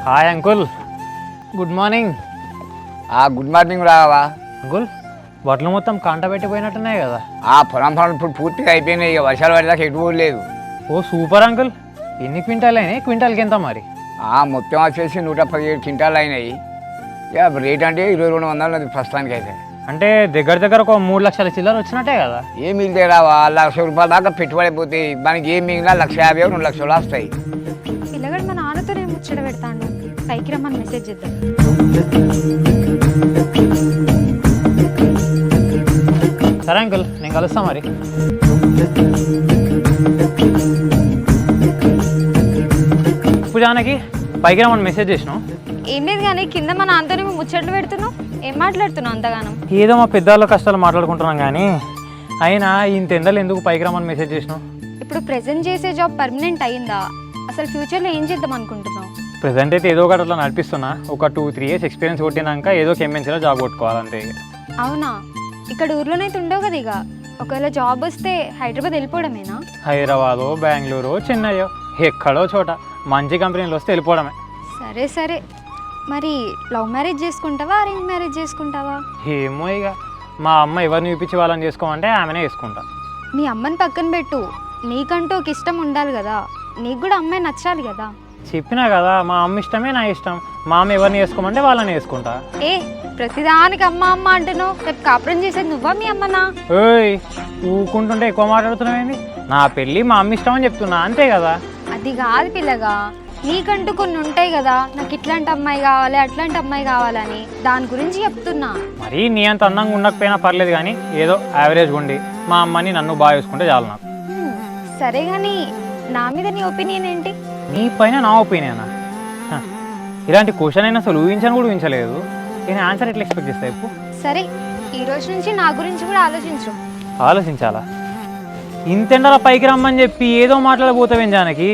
Hi uncle, good morning. Good morning రావా. Uncle, బట్టలు మొత్తం కాంట పెట్టిపోయినట్టున్నాయి కదా. పొలం పనులు ఇప్పుడు పూర్తిగా అయిపోయినాయి. ఇక వర్షాలు పడేదాకా ఎటు లేదు. ఓ సూపర్ అంకుల్. ఎన్ని క్వింటాలు అయినాయి? క్వింటాల్కి ఎంత మరి? మొత్తం వచ్చేసి 117 క్వింటాలు అయినాయి. ఇక రేట్ అంటే 2200 ప్రస్తుతానికి అయితే. అంటే దగ్గర ఒక 3 లక్షల చిల్లర వచ్చినట్టే కదా. ఏం మిగిలితే రావా, ₹1,00,000 దాకా పెట్టుబడి అయిపోతాయి. మనకి ఏం మిగిలినా 1,50,000 2 లక్షలు వస్తాయి. పిల్లగాడు మా నాన్నతో నేను ముచ్చట పెడతాను, పైకి రమ్మని మెసేజ్ చేద్దాం. సరే అంకుల్, నేను కలుస్తా మరి. పూజానకి పైకి రమ్మని మెసేజ్ చేసినావు. ఏం లేదు కానీ కింద మా నాన్నతో మేము ముచ్చట్లు పెడుతున్నావు. ఏం మాట్లాడుతున్నావు అంతగానం? ఏదో మా పెద్దవాళ్ళ కష్టాలు మాట్లాడుకుంటున్నాం కానీ అయినా ఇంత ఎండలు ఎందుకు పైకి రమ్మని మెసేజ్ చేసినావు? ఇప్పుడు ప్రెజెంట్ చేసే జాబ్ పర్మనెంట్ అయిందా? అసలు ఫ్యూచర్లో ఏం చేద్దాం అనుకుంటున్నావు? ప్రెజెంట్ అయితే ఏదో ఒకటి అట్లా నడిపిస్తున్నా. ఒక 2-3 ఇయర్స్ ఎక్స్పీరియన్స్ కొట్టినాక ఏదో ఎంఎన్సీలో జాబ్ కొట్టుకోవాలంటే. అవునా? ఇక్కడ ఊర్లోనైతే ఉండవు కదా. ఇక ఒకవేళ జాబ్ వస్తే హైదరాబాద్ వెళ్ళిపోవడమేనా? హైదరాబాదో, బెంగళూరు, చెన్నైయో ఎక్కడో చోట మంచి కంపెనీలు వస్తే వెళ్ళిపోవడమే. సరే సరే, మరి లవ్ మ్యారేజ్ చేసుకుంటావా, అరేంజ్ మ్యారేజ్ చేసుకుంటావా? ఏమో ఇక మా అమ్మ ఎవరిని చూపించి వాళ్ళని చేసుకోమంటే ఆమెనే వేసుకుంటా. మీ అమ్మని పక్కన పెట్టు, నీకంటూ ఒక ఇష్టం ఉండాలి కదా. నీకు కూడా అమ్మాయి నచ్చాలి కదా. చెప్పినా కదా, మా అమ్మ ఇష్టమే నా ఇష్టం. మా అమ్మ ఎవరిని వేసుకోమంటే వాళ్ళని వేసుకుంటా. ఏ ప్రతిదానికి అమ్మ అమ్మ అంటున్నావు. రేపు కాపురం చేసేది నువ్వా మీ అమ్మనా? ఓయ్, ఊకుంటుంటే ఎక్కువ మాట్లాడుతున్నావేంది? నా పెళ్ళి మా అమ్మ ఇష్టం అని చెప్తున్నా, అంతే కదా. అది కాదు పిల్లగా, నీకంటూ కొన్ని ఉంటాయి కదా. నాకు ఇట్లాంటి అమ్మాయి కావాలి, అట్లాంటి అమ్మాయి కావాలని, దాని గురించి చెప్తున్నా. మరి నీ అంత అందంగా ఉండకపోయినా పర్లేదు కానీ ఏదో యావరేజ్గా ఉండి మా అమ్మని నన్ను బాగా చూసుకుంటే చాలు నాకు. సరే కానీ నా మీద నీ ఒపీనియన్ ఏంటి? నీ పైన నా ఒపీనియనా? ఇలాంటి క్వశ్చన్ అయినా అసలు ఊహించని కూడా ఊహించలేదు. నేను ఆన్సర్ ఎట్లా ఎక్స్పెక్ట్ చేస్తా ఇప్పుడు? సరే, ఈ రోజు నుంచి నా గురించి కూడా ఆలోచించు. ఆలోచించాలా? ఇంతెండలా పైకి రమ్మని చెప్పి ఏదో మాట్లాడబోతావేం జానకి?